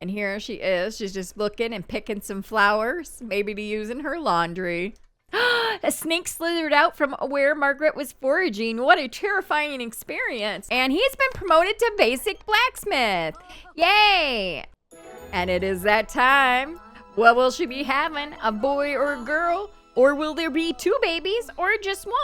And here she is. She's just looking and picking some flowers, maybe to use in her laundry. A snake slithered out from where Margaret was foraging. What a terrifying experience. And he's been promoted to basic blacksmith. Yay! And it is that time. What will she be having? A boy or a girl? Or will there be 2 babies or just 1?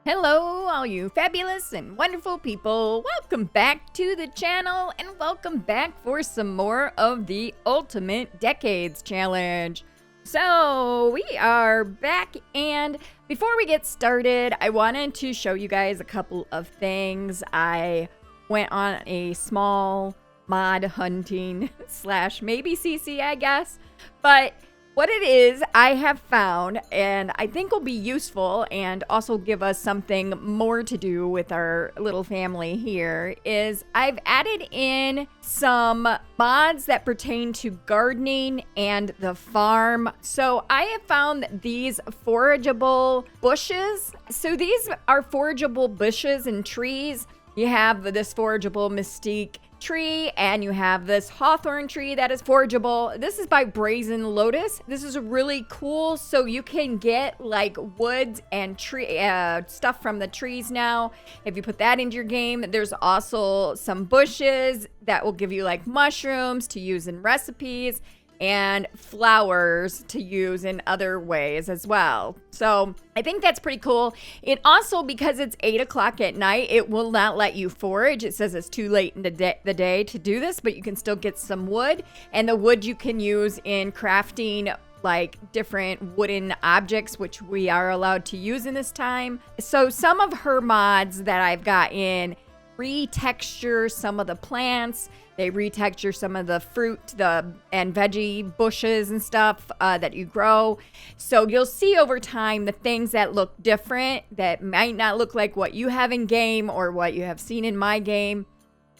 Hello, all you fabulous and wonderful people. Welcome back to the channel and welcome back for some more of the Ultimate Decades Challenge. So we are back, and before we get started, I wanted to show you guys a couple of things. I went on a small mod hunting / maybe CC, I guess, but what it is I have found, and I think will be useful and also give us something more to do with our little family here, is I've added in some mods that pertain to gardening and the farm. So I have found these forageable bushes. So these are forageable bushes and trees. You have this forageable mystique tree, and you have this hawthorn tree that is forageable. This is by Brazen Lotus. This is really cool. So you can get like woods and tree stuff from the trees now. If you put that into your game, there's also some bushes that will give you like mushrooms to use in recipes and flowers to use in other ways as well. So I think that's pretty cool. It also, because it's 8 o'clock at night, it will not let you forage. It says it's too late in the day to do this, but you can still get some wood, and the wood you can use in crafting like different wooden objects, which we are allowed to use in this time. So some of her mods that I've got in retexture some of the plants. They retexture some of the fruit and veggie bushes and stuff that you grow. So you'll see over time the things that look different, that might not look like what you have in game or what you have seen in my game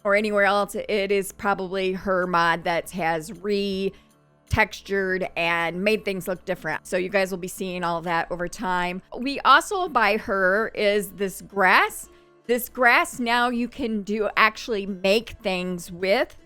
or anywhere else. It is probably her mod that has retextured and made things look different. So you guys will be seeing all of that over time. We also, by her, is this grass. This grass now you can actually make things with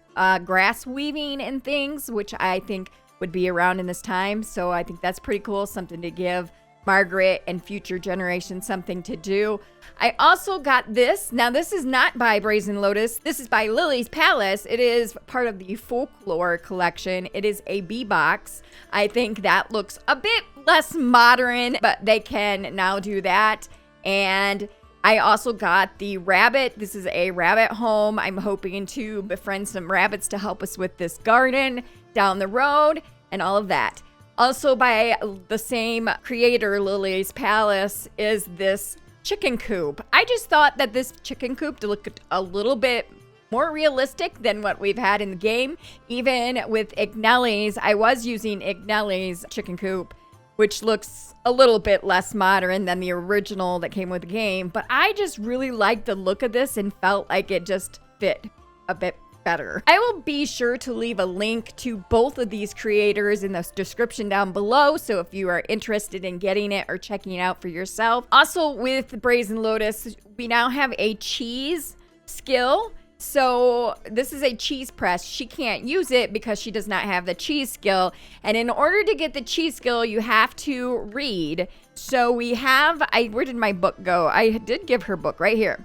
grass weaving and things, which I think would be around in this time. So I think that's pretty cool, something to give Margaret and future generations something to do. I also got this. Now this is not by Brazen Lotus. This is by Lily's Palace. It is part of the folklore collection. It is a bee box. I think that looks a bit less modern, but they can now do that. And I also got the rabbit. This is a rabbit home. I'm hoping to befriend some rabbits to help us with this garden down the road and all of that. Also by the same creator, Lily's Palace, is this chicken coop. I just thought that this chicken coop looked a little bit more realistic than what we've had in the game. Even with Ignelli's, I was using Ignelli's chicken coop, which looks a little bit less modern than the original that came with the game. But I just really liked the look of this and felt like it just fit a bit better. I will be sure to leave a link to both of these creators in the description down below, so if you are interested in getting it or checking it out for yourself. Also with Brazen Lotus, we now have a cheese skill. So this is a cheese press. She can't use it because she does not have the cheese skill. And in order to get the cheese skill, you have to read. So we have, where did my book go? I did give her book right here.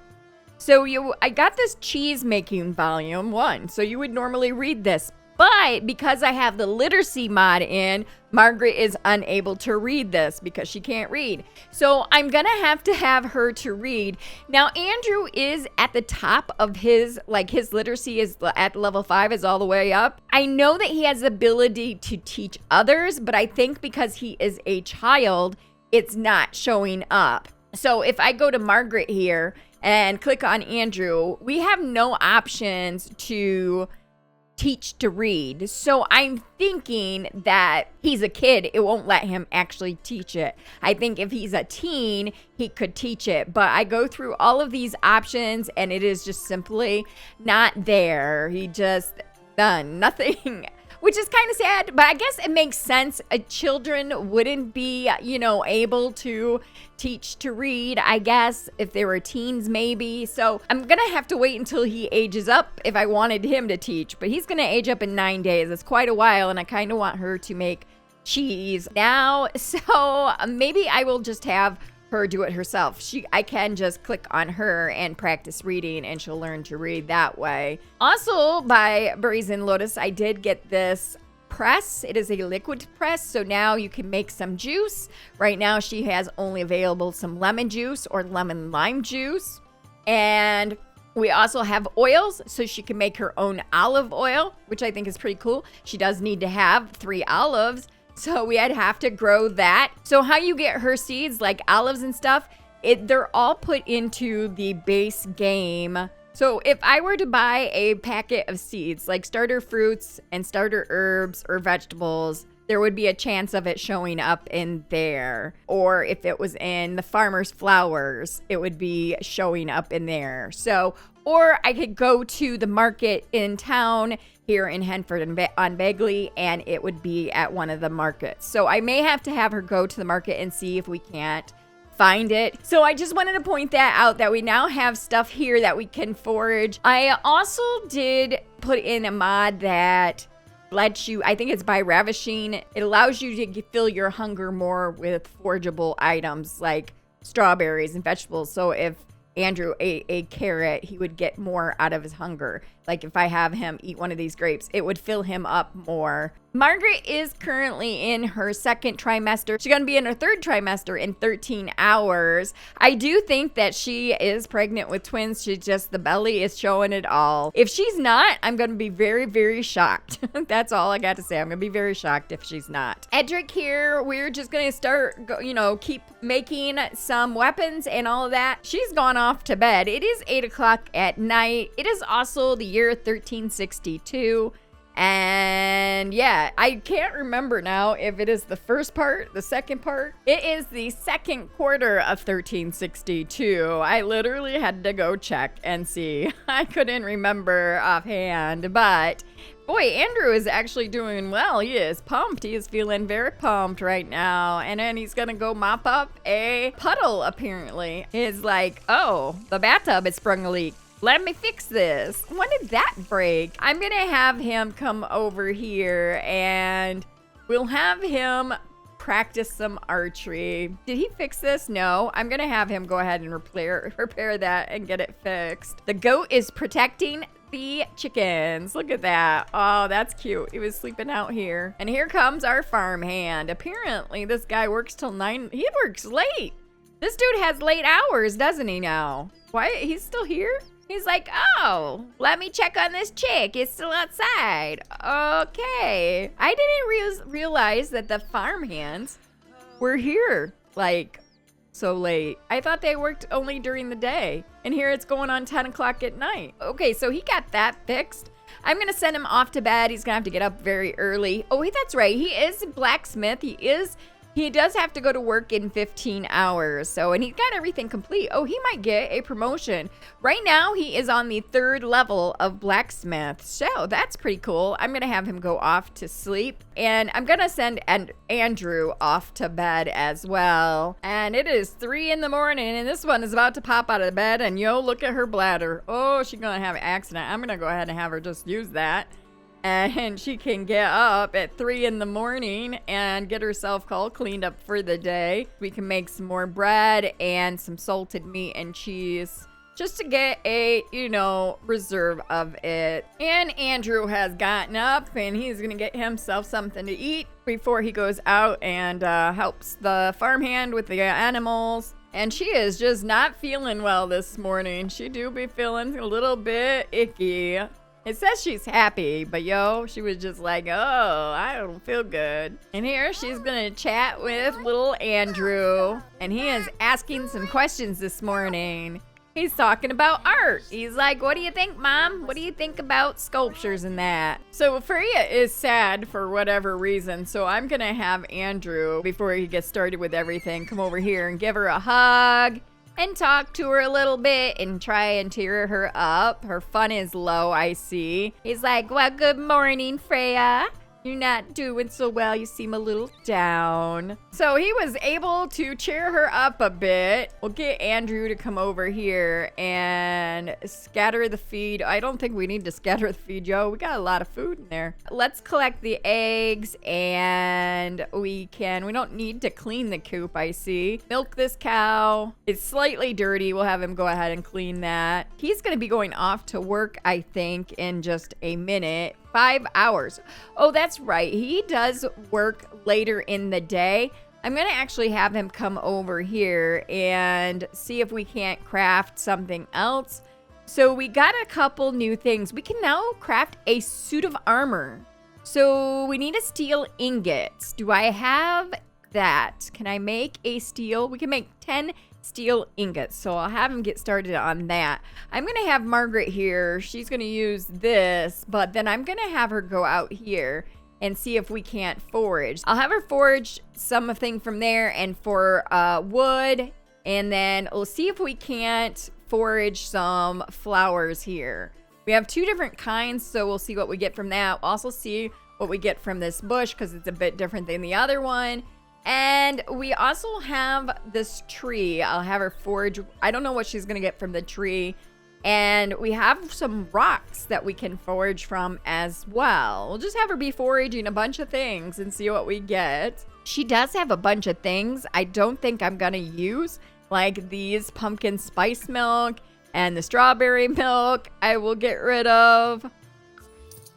So I got this cheese making volume 1. So you would normally read this. But because I have the literacy mod in, Margaret is unable to read this because she can't read. So I'm going to have her to read. Now, Andrew is at the top of his literacy is at level 5, is all the way up. I know that he has the ability to teach others, but I think because he is a child, it's not showing up. So if I go to Margaret here and click on Andrew, we have no options to teach to read. So I'm thinking that he's a kid, it won't let him actually teach it. I think if he's a teen, he could teach it. But I go through all of these options and it is just simply not there. He just done nothing. which is kind of sad, but I guess it makes sense. Children wouldn't be, able to teach to read, I guess, if they were teens maybe. So I'm gonna have to wait until he ages up if I wanted him to teach, but he's gonna age up in 9 days. It's quite a while, and I kind of want her to make cheese now. So maybe I will just have her do it herself. I can just click on her and practice reading, and she'll learn to read that way. Also, by Brazen Lotus, I did get this press. It is a liquid press, so now you can make some juice. Right now she has only available some lemon juice or lemon lime juice, and we also have oils, so she can make her own olive oil, which I think is pretty cool. She does need to have 3 olives, so we'd have to grow that. So how you get her seeds, like olives and stuff, they're all put into the base game. So if I were to buy a packet of seeds, like starter fruits and starter herbs or vegetables, there would be a chance of it showing up in there. Or if it was in the farmer's flowers, it would be showing up in there. So, or I could go to the market in town here in Henford on Bagley, and it would be at one of the markets. So I may have to have her go to the market and see if we can't find it. So I just wanted to point that out, that we now have stuff here that we can forage. I also did put in a mod that lets you, I think it's by Ravishing, it allows you to fill your hunger more with forageable items like strawberries and vegetables. So if Andrew ate a carrot, he would get more out of his hunger. Like if I have him eat one of these grapes, it would fill him up more. Margaret is currently in her 2nd trimester. She's going to be in her 3rd trimester in 13 hours. I do think that she is pregnant with twins. She just, the belly is showing it all. If she's not, I'm going to be very, very shocked. That's all I got to say. I'm going to be very shocked if she's not. Edric here, we're just going to start, keep making some weapons and all of that. She's gone off to bed. It is 8 o'clock at night. It is also the year 1362. And yeah, I can't remember now if it is the first part, the second part. It is the 2nd quarter of 1362. I literally had to go check and see. I couldn't remember offhand, but boy, Andrew is actually doing well. He is pumped. He is feeling very pumped right now. And then he's gonna go mop up a puddle, apparently. He's like, oh, the bathtub has sprung a leak. Let me fix this. When did that break? I'm gonna have him come over here and we'll have him practice some archery. Did he fix this? No. I'm gonna have him go ahead and repair that and get it fixed. The goat is protecting the chickens. Look at that. Oh, that's cute. He was sleeping out here. And here comes our farmhand. Apparently this guy works till 9. He works late. This dude has late hours, doesn't he now? Why? He's still here? He's like, oh, let me check on this chick. It's still outside. Okay. I didn't realize that the farmhands were here, like, so late. I thought they worked only during the day. And here it's going on 10 o'clock at night. Okay, so he got that fixed. I'm going to send him off to bed. He's going to have to get up very early. Oh, that's right. He is a blacksmith. He does have to go to work in 15 hours. So, and he got everything complete. Oh, he might get a promotion. Right now, he is on the 3rd level of blacksmith. So that's pretty cool. I'm going to have him go off to sleep. And I'm going to send Andrew off to bed as well. And it is 3 in the morning. And this one is about to pop out of bed. And yo, look at her bladder. Oh, she's going to have an accident. I'm going to go ahead and have her just use that. And she can get up at 3 in the morning and get herself all cleaned up for the day. We can make some more bread and some salted meat and cheese just to get a, reserve of it. And Andrew has gotten up and he's going to get himself something to eat before he goes out and helps the farmhand with the animals. And she is just not feeling well this morning. She do be feeling a little bit icky. It says she's happy, but she was just like, oh, I don't feel good. And here she's gonna chat with little Andrew, and he is asking some questions this morning. He's talking about art. He's like, what do you think, Mom? What do you think about sculptures and that? So Freya is sad for whatever reason, so I'm gonna have Andrew, before he gets started with everything, come over here and give her a hug and talk to her a little bit and try and cheer her up. Her fun is low, I see. He's like, well, good morning, Freya. You're not doing so well. You seem a little down. So he was able to cheer her up a bit. We'll get Andrew to come over here and scatter the feed. I don't think we need to scatter the feed, Joe. We got a lot of food in there. Let's collect the eggs, and we don't need to clean the coop, I see. Milk this cow. It's slightly dirty. We'll have him go ahead and clean that. He's going to be going off to work, I think, in just a minute. 5 hours. Oh, that's right. He does work later in the day. I'm going to actually have him come over here and see if we can't craft something else. So we got a couple new things. We can now craft a suit of armor. So we need a steel ingot. Do I have that? Can I make a steel? We can make 10 steel ingots. So I'll have him get started on that. I'm going to have Margaret here. She's going to use this, but then I'm going to have her go out here and see if we can't forage. I'll have her forage something from there and for wood, and then we'll see if we can't forage some flowers here. We have 2 different kinds, so we'll see what we get from that. We'll also see what we get from this bush because it's a bit different than the other one. And we also have this tree. I'll have her forage. I don't know what she's going to get from the tree. And we have some rocks that we can forage from as well. We'll just have her be foraging a bunch of things and see what we get. She does have a bunch of things I don't think I'm going to use, like these pumpkin spice milk and the strawberry milk I will get rid of.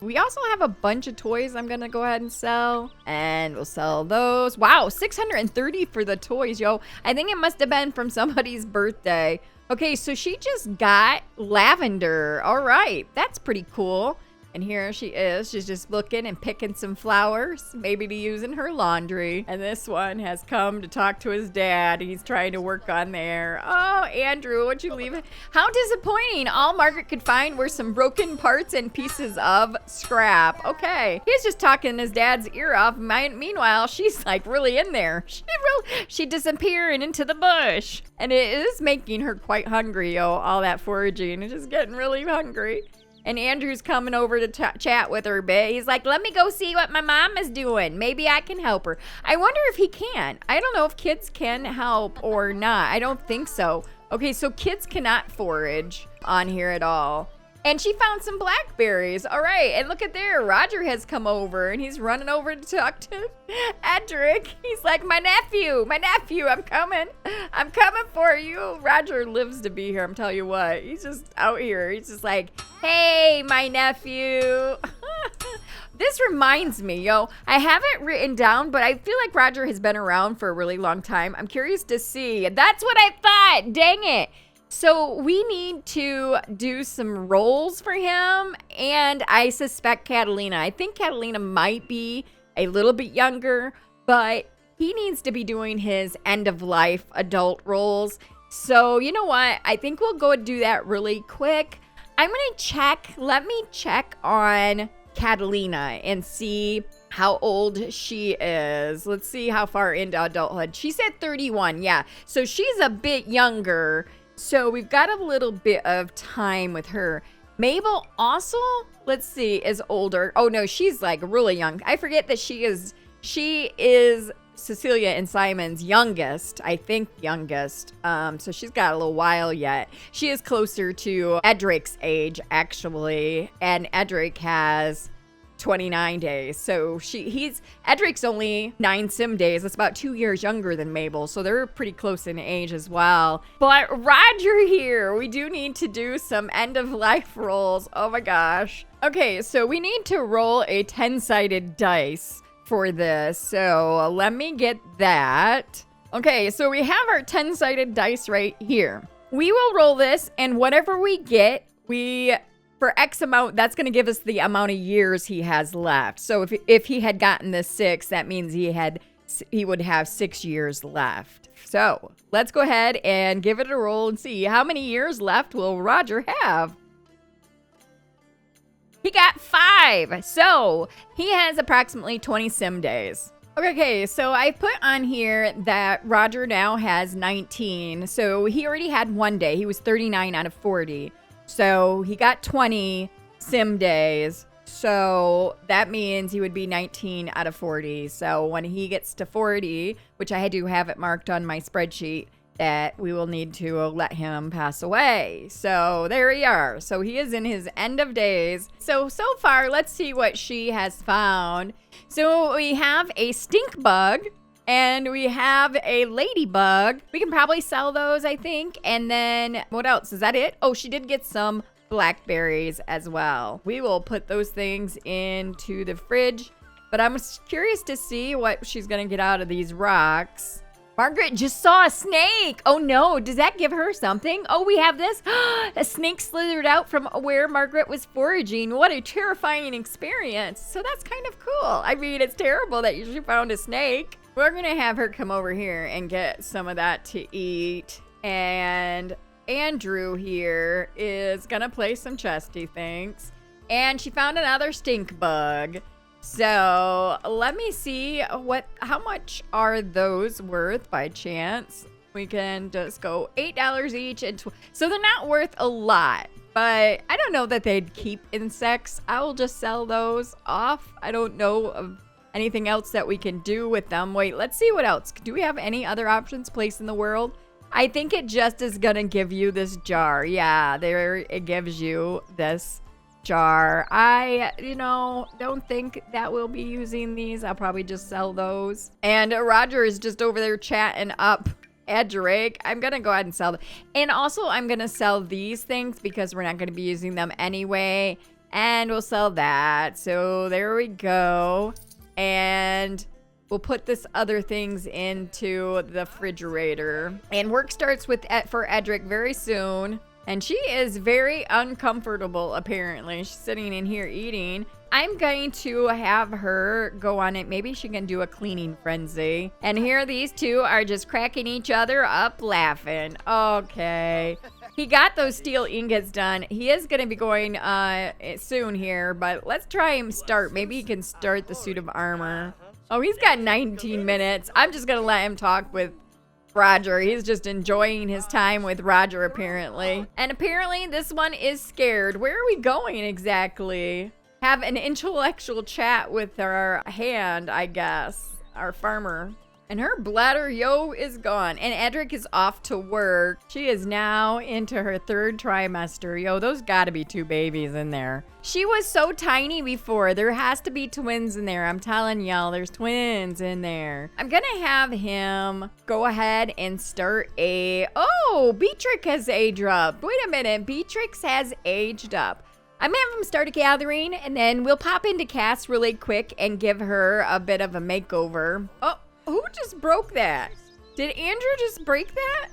We also have a bunch of toys I'm going to go ahead and sell. And we'll sell those. Wow, 630 for the toys, yo. I think it must have been from somebody's birthday. Okay, so she just got lavender. All right, that's pretty cool. And here she is. She's just looking and picking some flowers, maybe to use in her laundry. And this one has come to talk to his dad. He's trying to work on there. Oh, Andrew, what'd you leave? How disappointing. All Margaret could find were some broken parts and pieces of scrap. Okay. He's just talking his dad's ear off. Meanwhile, she's like really in there. She disappearing into the bush. And it is making her quite hungry, yo. All that foraging. It's just getting really hungry. And Andrew's coming over to chat with her a bit. He's like, let me go see what my mom is doing. Maybe I can help her. I wonder if he can. I don't know if kids can help or not. I don't think so. Okay, so kids cannot forage on here at all. And she found some blackberries. All right, and look at there. Roger has come over, and he's running over to talk to Edric. He's like, my nephew, I'm coming. I'm coming for you. Roger lives to be here, I'm telling you what. He's just out here. He's just like, hey, my nephew. This reminds me, yo, I have it written down, but I feel like Roger has been around for a really long time. I'm curious to see. That's what I thought. Dang it. So we need to do some roles for him, and I suspect Catalina. I think Catalina might be a little bit younger, but he needs to be doing his end-of-life adult roles. So you know what? I think we'll go and do that really quick. I'm going to check. Let me check on Catalina and see how old she is. Let's see how far into adulthood. She said 31, yeah. So she's a bit younger. So we've got a little bit of time with her. Mabel also, let's see, is older. Oh no, she's like really young. I forget that she is Cecilia and Simon's youngest, I think youngest. So she's got a little while yet. She is closer to Edric's age actually, and Edric has 29 days. So Edric's only 9 sim days. That's about 2 years younger than Mabel. So they're pretty close in age as well. But Roger here, we do need to do some end of life rolls. Oh my gosh. Okay, so we need to roll a 10-sided dice for this. So let me get that. Okay, so we have our 10-sided dice right here. We will roll this, and whatever we get, for X amount, that's going to give us the amount of years he has left. So if he had gotten this 6, that means he would have 6 years left. So let's go ahead and give it a roll and see how many years left will Roger have. He got 5. So he has approximately 20 sim days. Okay, so I put on here that Roger now has 19. So he already had 1 day. He was 39 out of 40. So he got 20 sim days. So that means he would be 19 out of 40. So when he gets to 40, which I do have it marked on my spreadsheet, that we will need to let him pass away. So there we are. So he is in his end of days. So far, let's see what she has found. So we have a stink bug and we have a ladybug. We can probably sell those, I think. And then what else? Is that it? Oh, she did get some blackberries as well. We will put those things into the fridge, but I'm curious to see what she's gonna get out of these rocks. Margaret just saw a snake. Oh no, does that give her something? Oh, we have this. A snake slithered out from where Margaret was foraging. What a terrifying experience. So that's kind of cool. I mean, it's terrible that you found a snake. We're gonna have her come over here and get some of that to eat. And Andrew here is gonna play some chess, he thinks. And she found another stink bug. So let me see how much are those worth by chance. We can just go $8 each, and so they're not worth a lot, but I don't know that they'd keep insects. I will just sell those off. I don't know of anything else that we can do with them. Wait, let's see what else. Do we have any other options placed in the world? I think it just is gonna give you this jar. Yeah, there it gives you this jar. I, don't think that we'll be using these. I'll probably just sell those. And Roger is just over there chatting up at Drake. I'm gonna go ahead and sell them. And also I'm gonna sell these things because we're not gonna be using them anyway. And we'll sell that. So there we go. And we'll put this other things into the refrigerator. And work starts for Edric very soon. And she is very uncomfortable, apparently. She's sitting in here eating. I'm going to have her go on it. Maybe she can do a cleaning frenzy. And here these two are just cracking each other up laughing. Okay. He got those steel ingots done. He is going to be going soon here, but let's try him start. Maybe he can start the suit of armor. Oh, he's got 19 minutes. I'm just going to let him talk with Roger. He's just enjoying his time with Roger, apparently. And apparently this one is scared. Where are we going exactly? Have an intellectual chat with our hand, I guess. Our farmer. And her bladder, is gone. And Edric is off to work. She is now into her 3rd trimester. Those gotta be 2 babies in there. She was so tiny before. There has to be twins in there. I'm telling y'all, there's twins in there. I'm gonna have him go ahead and start Oh, Beatrix has aged up. Wait a minute, Beatrix has aged up. I'm gonna have him start a gathering, and then we'll pop into Cass really quick and give her a bit of a makeover. Oh. Who just broke that? Did Andrew just break that?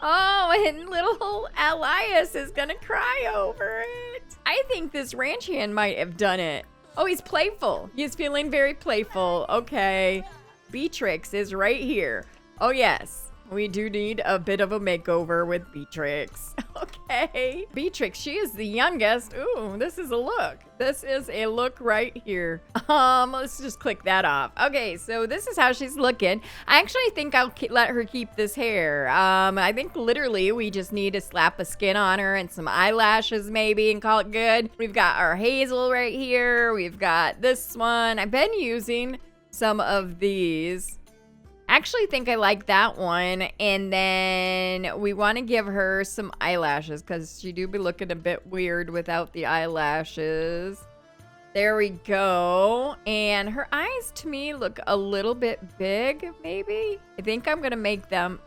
Oh, and little Elias is gonna cry over it. I think this ranch hand might have done it. Oh, he's playful. He's feeling very playful. Okay. Beatrix is right here. Oh, yes. We do need a bit of a makeover with Beatrix. Okay. Beatrix, she is the youngest. Ooh, this is a look. This is a look right here. Let's just click that off. Okay, so this is how she's looking. I actually think I'll let her keep this hair. I think literally we just need to slap a skin on her and some eyelashes maybe and call it good. We've got our Hazel right here. We've got this one. I've been using some of these. Actually think I like that one. And then we want to give her some eyelashes because she do be looking a bit weird without the eyelashes. There we go. And her eyes to me look a little bit big, maybe. I think I'm going to make them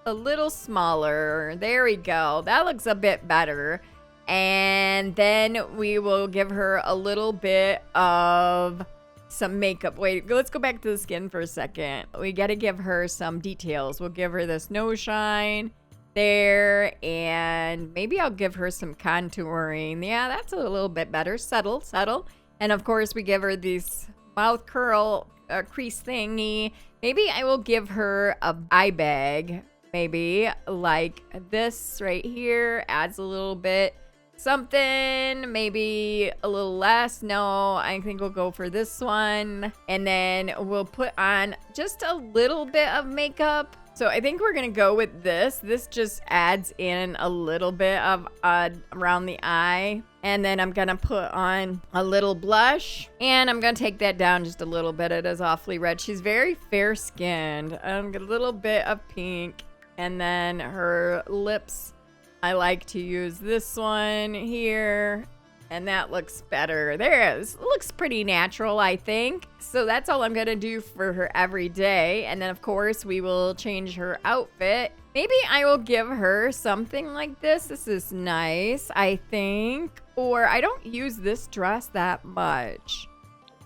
a little smaller. There we go. That looks a bit better. And then we will give her a little bit of some makeup. Wait, let's go back to the skin for a second. We got to give her some details. We'll give her this nose shine there, and maybe I'll give her some contouring. Yeah, that's a little bit better. Subtle. And of course, we give her this mouth curl crease thingy. Maybe I will give her a eye bag, maybe like this right here. Adds a little bit something, maybe a little less. No, I think we'll go for this one. And then we'll put on just a little bit of makeup So I think we're gonna go with this. This just adds in a little bit of around the eye. And then I'm gonna put on a little blush. And I'm gonna take that down just a little bit. It is awfully red. She's very fair skinned. Get a little bit of pink. And then her lips, I like to use this one here. And that looks better. There it is. It looks pretty natural, I think. So that's all I'm going to do for her every day. And then, of course, we will change her outfit. Maybe I will give her something like this. This is nice, I think. Or I don't use this dress that much.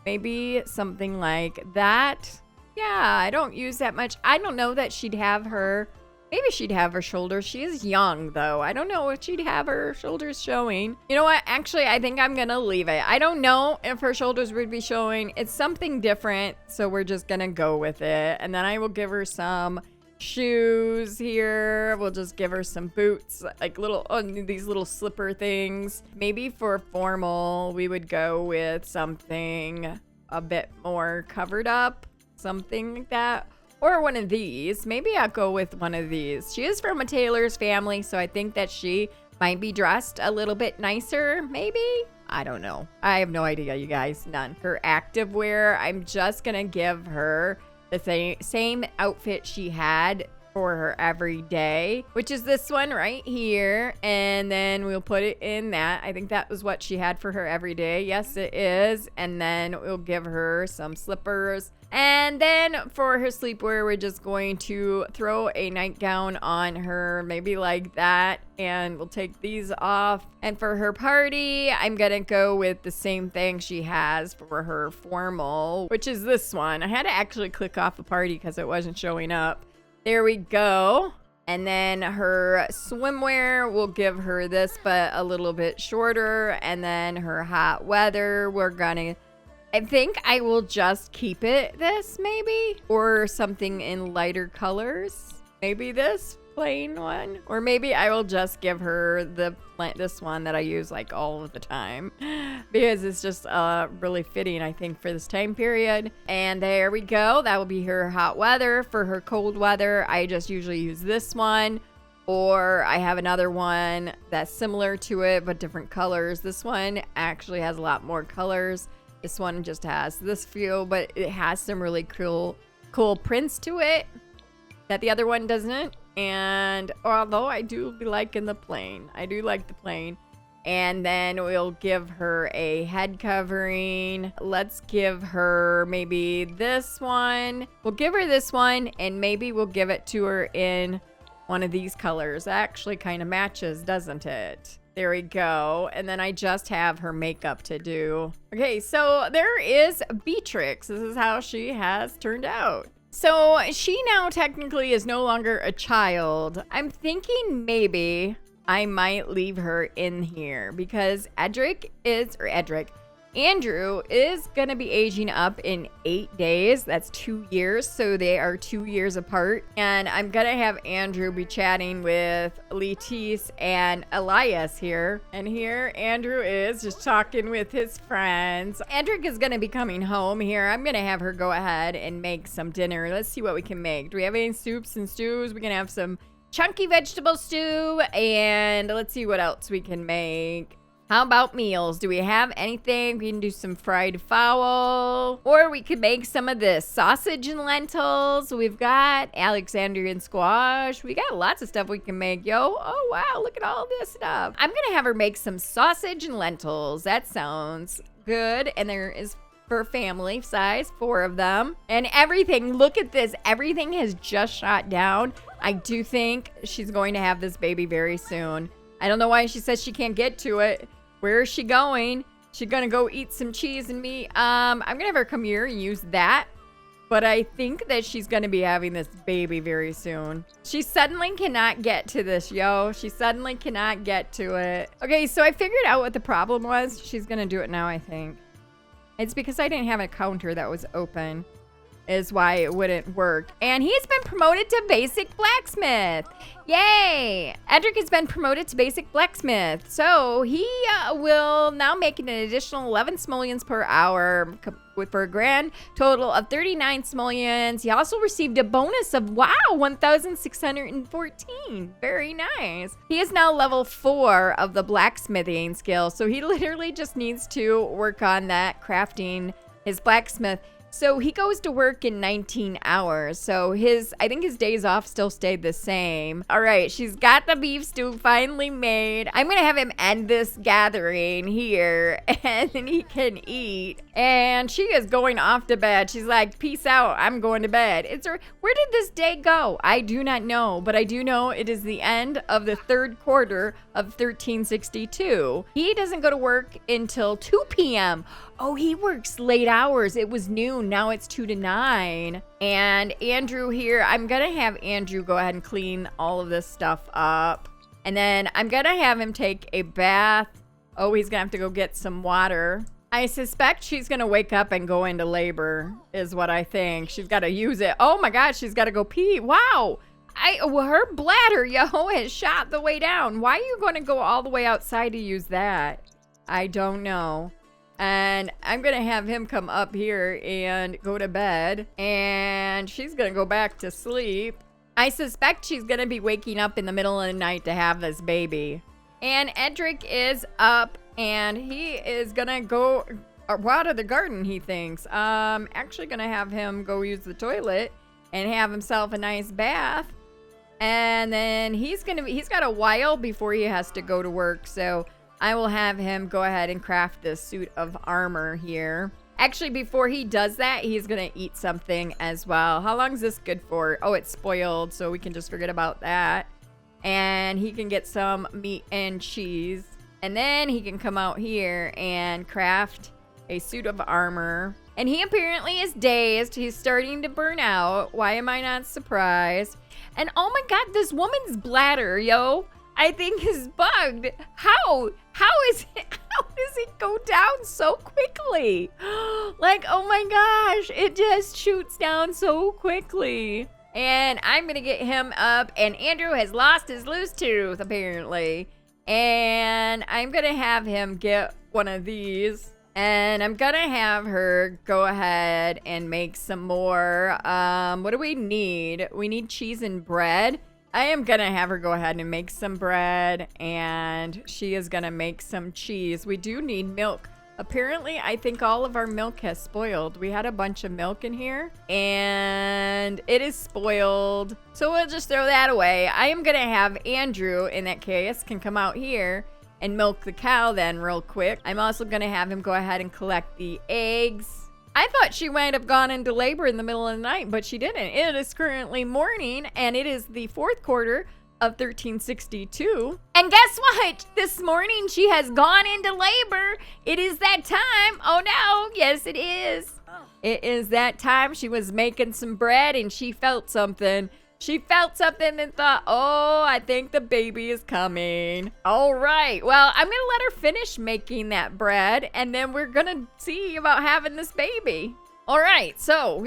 Maybe something like that. Yeah, I don't use that much. I don't know that she'd have her... Maybe she'd have her shoulders. She is young, though. I don't know if she'd have her shoulders showing. You know what? Actually, I think I'm going to leave it. I don't know if her shoulders would be showing. It's something different, so we're just going to go with it. And then I will give her some shoes here. We'll just give her some boots, like little, these little slipper things. Maybe for formal, we would go with something a bit more covered up. Something like that. Or one of these. Maybe I'll go with one of these. She is from a tailor's family, so I think that she might be dressed a little bit nicer, maybe? I don't know. I have no idea, you guys. None. Her active wear, I'm just gonna give her the same outfit she had for her every day, which is this one right here. And then we'll put it in that. I think that was what she had for her every day. Yes, it is. And then we'll give her some slippers. And then for her sleepwear, we're just going to throw a nightgown on her, maybe like that. And we'll take these off. And for her party, I'm going to go with the same thing she has for her formal, which is this one. I had to actually click off the party because it wasn't showing up. There we go. And then her swimwear, we'll give her this, but a little bit shorter. And then her hot weather, we're gonna, I think I will just keep it this maybe, or something in lighter colors. Maybe this plain one, or maybe I will just give her this one that I use like all of the time because it's just really fitting, I think, for this time period. And there we go. That will be her hot weather. For her cold weather, I just usually use this one, or I have another one that's similar to it but different colors. This one actually has a lot more colors. This one just has this feel, but it has some really cool prints to it that the other one doesn't. And although I do be liking the plain, I do like the plain. And then we'll give her a head covering. Let's give her maybe this one. We'll give her this one, and maybe we'll give it to her in one of these colors. That actually kind of matches, doesn't it? There we go. And then I just have her makeup to do. Okay, so there is Beatrix. This is how she has turned out. So she now technically is no longer a child. I'm thinking maybe I might leave her in here because Andrew is gonna be aging up in 8 days. That's 2 years, so they are 2 years apart. And I'm gonna have Andrew be chatting with Letice and Elias here. And here Andrew is just talking with his friends. Andrew is gonna be coming home here. I'm gonna have her go ahead and make some dinner. Let's see what we can make. Do we have any soups and stews? We're gonna have some chunky vegetable stew, and let's see what else we can make. How about meals? Do we have anything? We can do some fried fowl, or we could make some of this sausage and lentils. We've got Alexandrian squash. We got lots of stuff we can make, yo. Oh, wow, look at all this stuff. I'm gonna have her make some sausage and lentils. That sounds good. And there is for family size, 4 of them. And everything, look at this. Everything has just shot down. I do think she's going to have this baby very soon. I don't know why she says she can't get to it. Where is she going? She's gonna go eat some cheese and meat. I'm gonna have her come here and use that. But I think that she's gonna be having this baby very soon. She suddenly cannot get to this, yo. She suddenly cannot get to it. Okay, so I figured out what the problem was. She's gonna do it now, I think. It's because I didn't have a counter that was open. is why it wouldn't work. And he's been promoted to basic blacksmith. Yay! Edric has been promoted to basic blacksmith. So he will now make an additional 11 simoleons per hour for a grand total of 39 simoleons. He also received a bonus of, wow, 1,614. Very nice. He is now level 4 of the blacksmithing skill. So he literally just needs to work on that, crafting his blacksmith. So he goes to work in 19 hours. So I think his days off still stayed the same. All right, she's got the beef stew finally made. I'm gonna have him end this gathering here and then he can eat. And she is going off to bed. She's like, peace out, I'm going to bed. Where did this day go? I do not know, but I do know it is the end of the third quarter of 1362. He doesn't go to work until 2 p.m. Oh, he works late hours. It was noon. Now it's 2 to 9. And Andrew here, I'm going to have Andrew go ahead and clean all of this stuff up. And then I'm going to have him take a bath. Oh, he's going to have to go get some water. I suspect she's going to wake up and go into labor is what I think. She's got to use it. Oh my God, she's got to go pee. Wow. Her bladder, has shot the way down. Why are you going to go all the way outside to use that? I don't know. And I'm going to have him come up here and go to bed. And she's going to go back to sleep. I suspect she's going to be waking up in the middle of the night to have this baby. And Edric is up and he is going to go water the garden, he thinks. Actually going to have him go use the toilet and have himself a nice bath. And then he's got a while before he has to go to work. So I will have him go ahead and craft this suit of armor here. Actually, before he does that, he's going to eat something as well. How long is this good for? Oh, it's spoiled, so we can just forget about that. And he can get some meat and cheese. And then he can come out here and craft a suit of armor. And he apparently is dazed. He's starting to burn out. Why am I not surprised? And oh my God, this woman's bladder, I think is bugged. How does it go down so quickly? Like, oh my gosh, it just shoots down so quickly. And I'm gonna get him up, and Andrew has lost his loose tooth apparently. And I'm gonna have him get one of these. And I'm gonna have her go ahead and make some more. What do we need? We need cheese and bread. I am gonna have her go ahead and make some bread, and she is gonna make some cheese. We do need milk. Apparently, I think all of our milk has spoiled. We had a bunch of milk in here, and it is spoiled. So we'll just throw that away. I am gonna have Andrew, in that case, can come out here and milk the cow then real quick. I'm also gonna have him go ahead and collect the eggs. I thought she might have gone into labor in the middle of the night, but she didn't. It is currently morning, and it is the fourth quarter of 1362. And guess what? This morning she has gone into labor. It is that time. Oh no, yes it is. It is that time. She was making some bread and she felt something. She felt something and thought, oh, I think the baby is coming. All right. Well, I'm going to let her finish making that bread, and then we're going to see about having this baby. All right. So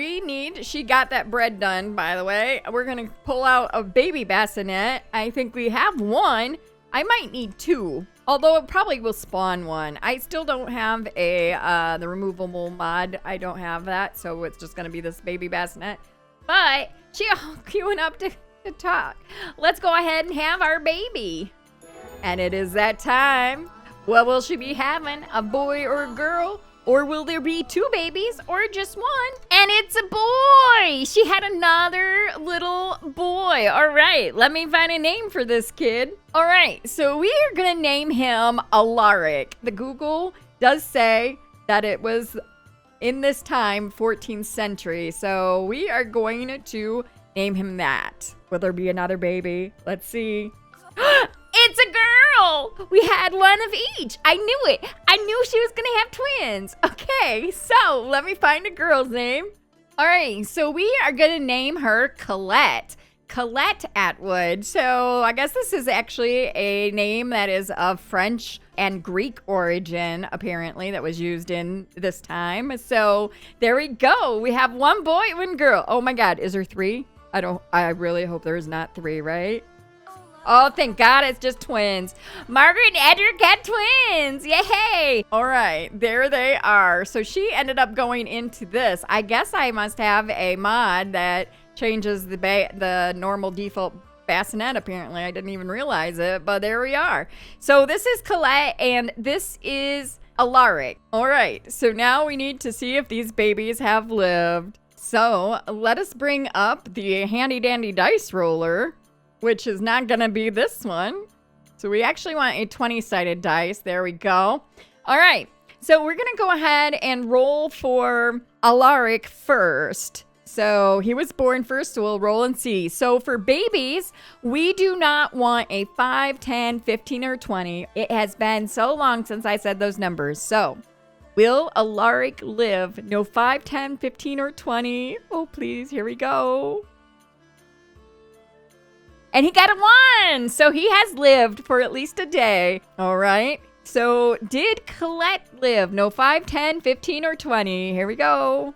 she got that bread done, by the way. We're going to pull out a baby bassinet. I think we have one. I might need two, although it probably will spawn one. I still don't have the removable mod. I don't have that. So it's just going to be this baby bassinet. But she all queuing up to talk. Let's go ahead and have our baby. And it is that time. What will she be having? A boy or a girl? Or will there be two babies or just one? And it's a boy. She had another little boy. All right, let me find a name for this kid. All right, so we are going to name him Alaric. The Google does say that it was in this time, 14th century. So we are going to name him that. Will there be another baby? Let's see. It's a girl! We had one of each. I knew it. I knew she was going to have twins. Okay, so let me find a girl's name. All right, so we are going to name her Colette. Colette Atwood. So I guess this is actually a name that is of French and Greek origin, apparently, that was used in this time. So there we go. We have one boy, one girl. Oh my God, is there 3? I really hope there's not 3, right? Oh, thank God it's just twins. Margaret and Edgar got twins. Yay! All right, there they are. So she ended up going into this. I guess I must have a mod that changes the normal default bassinet, apparently. I didn't even realize it, but there we are. So this is Colette, and this is Alaric. All right, so now we need to see if these babies have lived. So let us bring up the handy-dandy dice roller, which is not going to be this one. So we actually want a 20-sided dice. There we go. All right. So we're going to go ahead and roll for Alaric first. So he was born first, so we'll roll and see. So for babies, we do not want a 5, 10, 15, or 20. It has been so long since I said those numbers. So will Alaric live? No 5, 10, 15, or 20. Oh, please. Here we go. And he got a 1, so he has lived for at least a day. All right, so did Colette live? No 5, 10, 15, or 20. Here we go.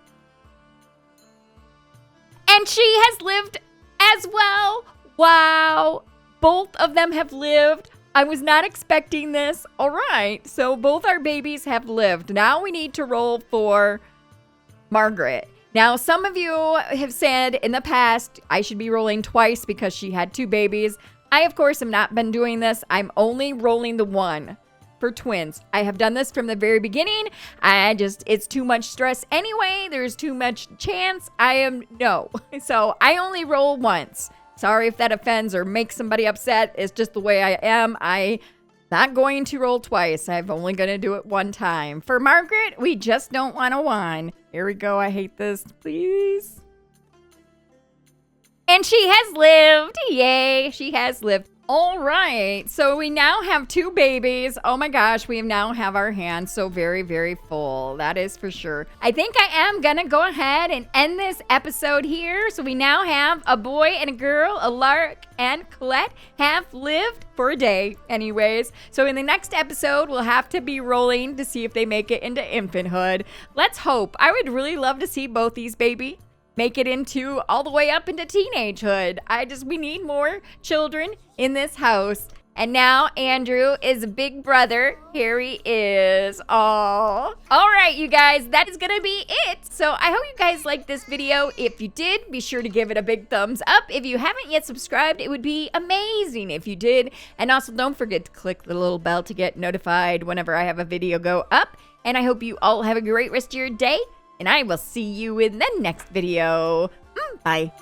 And she has lived as well. Wow, both of them have lived. I was not expecting this. All right, so both our babies have lived. Now we need to roll for Margaret. Now, some of you have said in the past I should be rolling twice because she had 2 babies. I, of course, have not been doing this. I'm only rolling the 1 for twins. I have done this from the very beginning. It's too much stress anyway. There's too much chance. No. So I only roll once. Sorry if that offends or makes somebody upset. It's just the way I am. I'm not going to roll twice. I'm only going to do it 1 time. For Margaret, we just don't want a 1. Here we go. I hate this. Please. And she has lived. Yay. She has lived. All right. So we now have 2 babies. Oh my gosh. We now have our hands so very, very full. That is for sure. I think I am going to go ahead and end this episode here. So we now have a boy and a girl. Alaric and Colette have lived for a day anyways. So in the next episode, we'll have to be rolling to see if they make it into infanthood. Let's hope. I would really love to see both these babies make it into all the way up into teenagehood. We need more children in this house. And now Andrew is a big brother. Here he is. Aww. All right, you guys, that is gonna be it. So I hope you guys liked this video. If you did, be sure to give it a big thumbs up. If you haven't yet subscribed, it would be amazing if you did. And also don't forget to click the little bell to get notified whenever I have a video go up. And I hope you all have a great rest of your day. And I will see you in the next video. Bye.